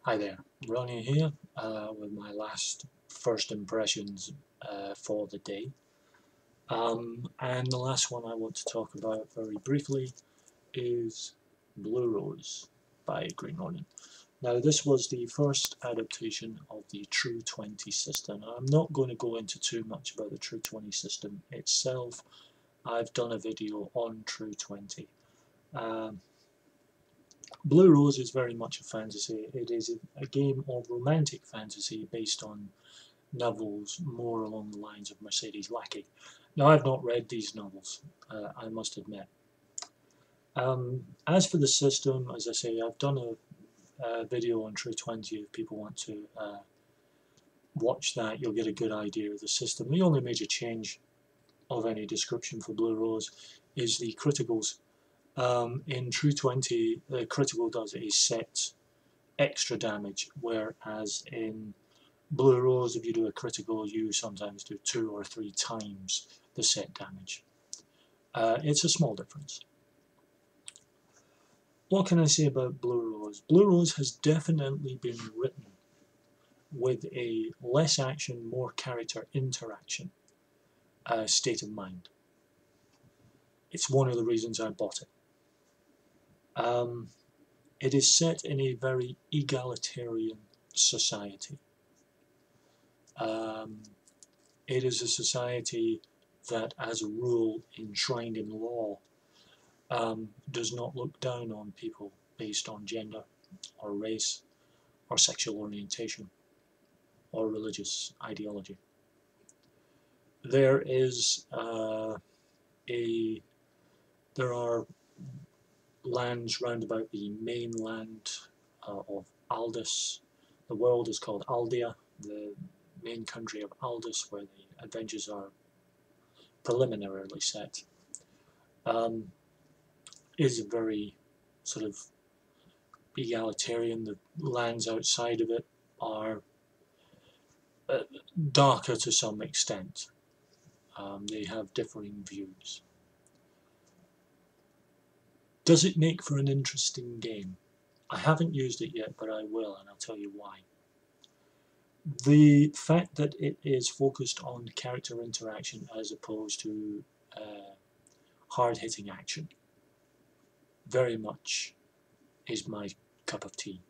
Hi there, Ronnie here with my last first impressions for the day. And the last one I want to talk about very briefly is Blue Rose by Green Ronin. Now, this was the first adaptation of the True 20 system. I'm not going to go into too much about the True 20 system itself. I've done a video on True 20. Um, Blue Rose is very much a fantasy. It is a game of romantic fantasy based on novels more along the lines of Mercedes Lackey. Now, I've not read these novels, I must admit. As for the system, as I say, I've done a video on True 20. If people want to watch that, you'll get a good idea of the system. The only major change of any description for Blue Rose is the criticals. In True 20, the critical does a set extra damage, whereas in Blue Rose, if you do a critical, you sometimes do 2 or 3 times the set damage. It's a small difference. What can I say about Blue Rose? Blue Rose has definitely been written with a less action, more character interaction state of mind. It's one of the reasons I bought it. It is set in a very egalitarian society. It is a society that, as a rule, enshrined in law, does not look down on people based on gender or race or sexual orientation or religious ideology. There is there are lands round about the mainland of Aldous. The world is called Aldea, the main country of Aldous, where the adventures are preliminarily set. Is very sort of egalitarian. The lands outside of it are darker to some extent. They have differing views. Does it make for an interesting game? I haven't used it yet, but I will, and I'll tell you why. The fact that it is focused on character interaction as opposed to hard-hitting action very much is my cup of tea.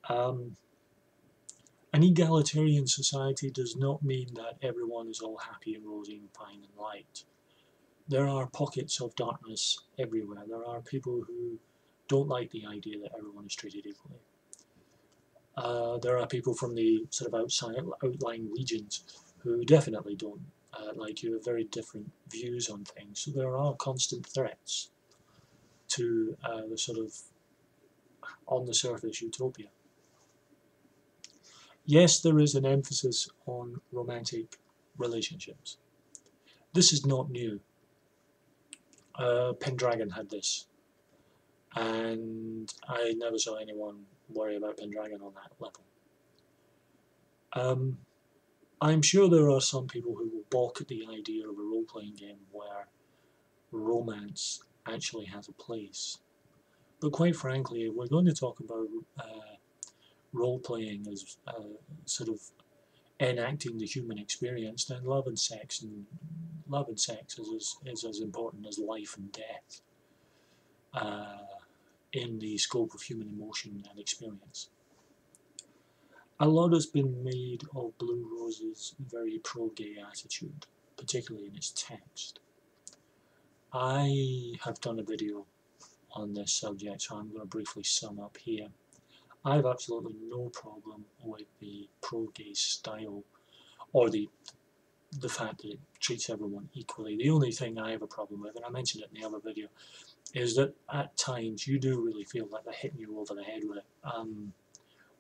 An egalitarian society does not mean that everyone is all happy and rosy and fine and light. There are pockets of darkness everywhere. There are people who don't like the idea that everyone is treated equally. There are people from the sort of outlying regions who definitely don't like you, have very different views on things. So there are constant threats to the sort of, on the surface, utopia. Yes, there is an emphasis on romantic relationships. This is not new. Pendragon had this, and I never saw anyone worry about Pendragon on that level. I'm sure there are some people who will balk at the idea of a role-playing game where romance actually has a place. But quite frankly, if we're going to talk about role-playing as sort of enacting the human experience, then love and sex is as important as life and death in the scope of human emotion and experience. A lot has been made of Blue Rose's very pro-gay attitude, particularly in its text. I have done a video on this subject, so I'm going to briefly sum up here. I have absolutely no problem with the pro-gay style, or the fact that it treats everyone equally. The only thing I have a problem with, and I mentioned it in the other video, is that at times you do really feel like they're hitting you over the head with it,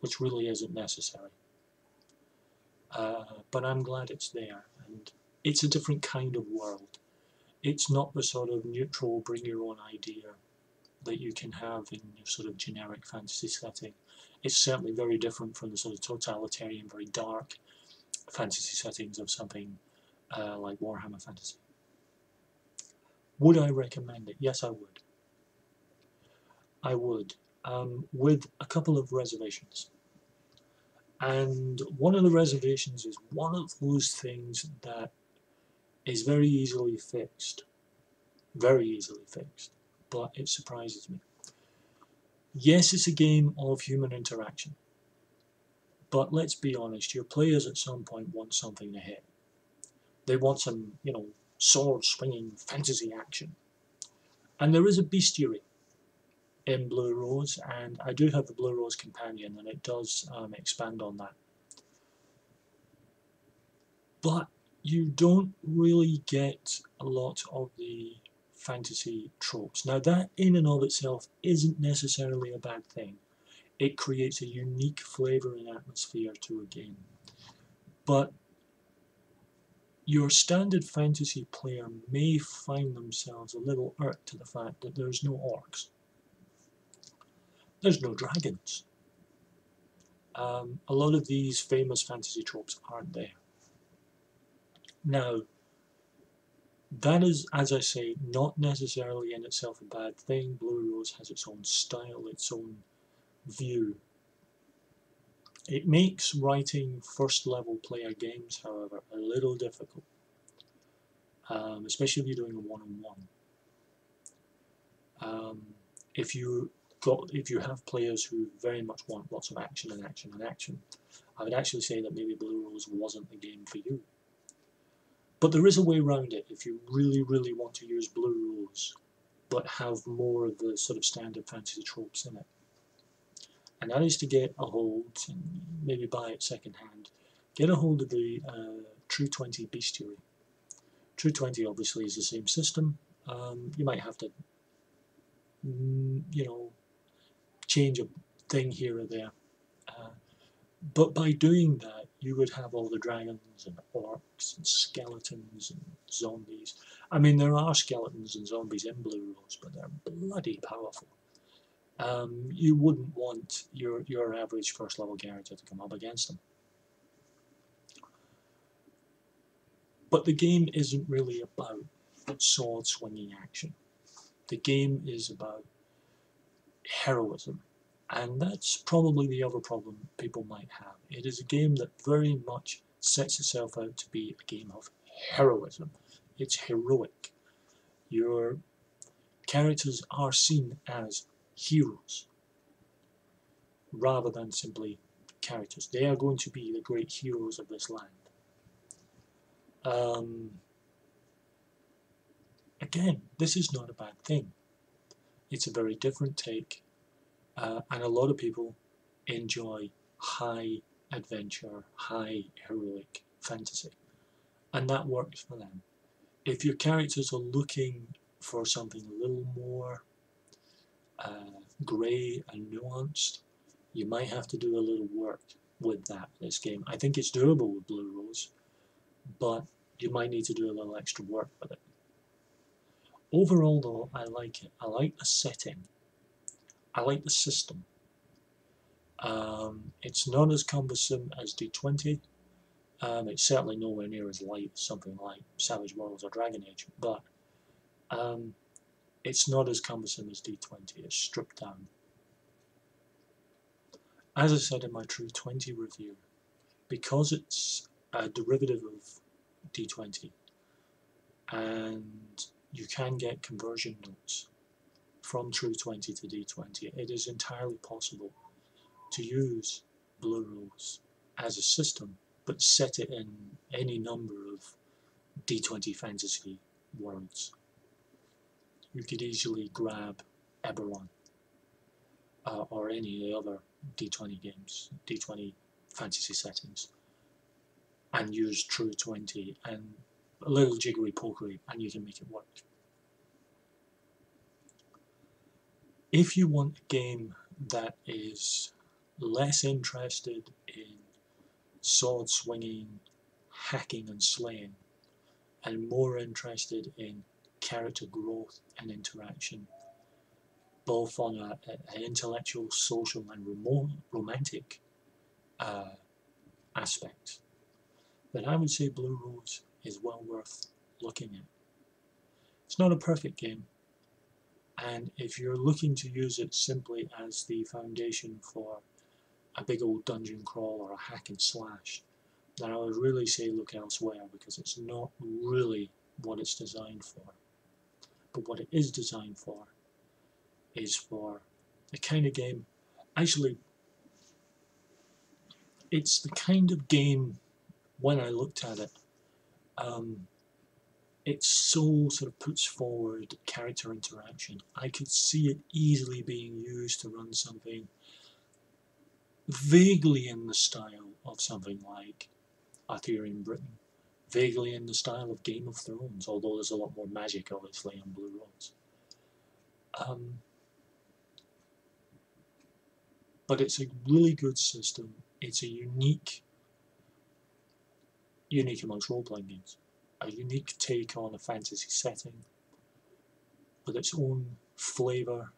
which really isn't necessary. But I'm glad it's there, and it's a different kind of world. It's not the sort of neutral, bring your own idea that you can have in your sort of generic fantasy setting. It's certainly very different from the sort of totalitarian, very dark fantasy settings of something like Warhammer Fantasy. Would I recommend it? Yes, I would. I would. with a couple of reservations. And one of the reservations is one of those things that is very easily fixed. Very easily fixed. But it surprises me. Yes, it's a game of human interaction. But let's be honest, your players at some point want something to hit. They want some, sword swinging fantasy action. And there is a bestiary in Blue Rose, and I do have the Blue Rose companion, and it does expand on that. But you don't really get a lot of the fantasy tropes. Now that in and of itself isn't necessarily a bad thing. It creates a unique flavour and atmosphere to a game. But your standard fantasy player may find themselves a little irked to the fact that there's no orcs. There's no dragons. A lot of these famous fantasy tropes aren't there. Now, that is, as I say, not necessarily in itself a bad thing. Blue Rose has its own style, its own view. It makes writing first level player games, however, a little difficult, especially if you're doing a one-on-one. If you have players who very much want lots of action and action and action, I would actually say that maybe Blue Rose wasn't the game for you. But there is a way around it if you really, really want to use Blue Rose, but have more of the sort of standard fantasy tropes in it. And that is to get a hold, and maybe buy it second hand, get a hold of the True 20 Bestiary. True 20 obviously is the same system. You might have to, change a thing here or there. But by doing that, you would have all the dragons and orcs and skeletons and zombies. I mean, there are skeletons and zombies in Blue Rose, but they're bloody powerful. You wouldn't want your average first level character to come up against them. But the game isn't really about sword swinging action. The game is about heroism. And that's probably the other problem people might have. It is a game that very much sets itself out to be a game of heroism. It's heroic. Your characters are seen as heroes rather than simply characters. They are going to be the great heroes of this land. Again, this is not a bad thing. It's a very different take, and a lot of people enjoy high adventure, high heroic fantasy, and that works for them. If your characters are looking for something a little more grey and nuanced, you might have to do a little work with that in this game. I think it's doable with Blue Rose, but you might need to do a little extra work with it. Overall though, I like it. I like the setting. I like the system. It's not as cumbersome as D20. It's certainly nowhere near as light as something like Savage Worlds or Dragon Age, but it's not as cumbersome as D20. It's stripped down. As I said in my True 20 review, because it's a derivative of D20, and you can get conversion notes from True 20 to D20, it is entirely possible to use Blue Rose as a system, but set it in any number of D20 fantasy worlds. You could easily grab Eberron or any of the other D20 games, D20 fantasy settings, and use True 20 and a little jiggery pokery, and you can make it work. If you want a game that is less interested in sword swinging, hacking and slaying, and more interested in character growth and interaction, both on an intellectual, social and romantic aspect, then I would say Blue Rose is well worth looking at. It's not a perfect game, And if you're looking to use it simply as the foundation for a big old dungeon crawl or a hack and slash, then I would really say look elsewhere, because it's not really what it's designed for. But what it is designed for is for the kind of game, actually, it's the kind of game, when I looked at it, it so sort of puts forward character interaction. I could see it easily being used to run something vaguely in the style of something like Arthurian Britain, vaguely in the style of Game of Thrones, although there's a lot more magic, obviously, on Blue Rose. But it's a really good system. It's a unique amongst role-playing games. A unique take on a fantasy setting with its own flavour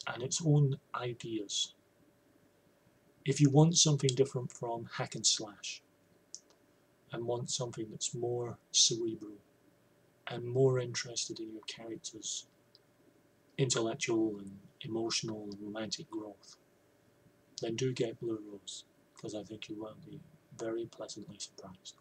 and its own ideas. If you want something different from hack and slash and want something that's more cerebral and more interested in your characters' intellectual and emotional and romantic growth, then do get Blue Rose, because I think you will be very pleasantly surprised.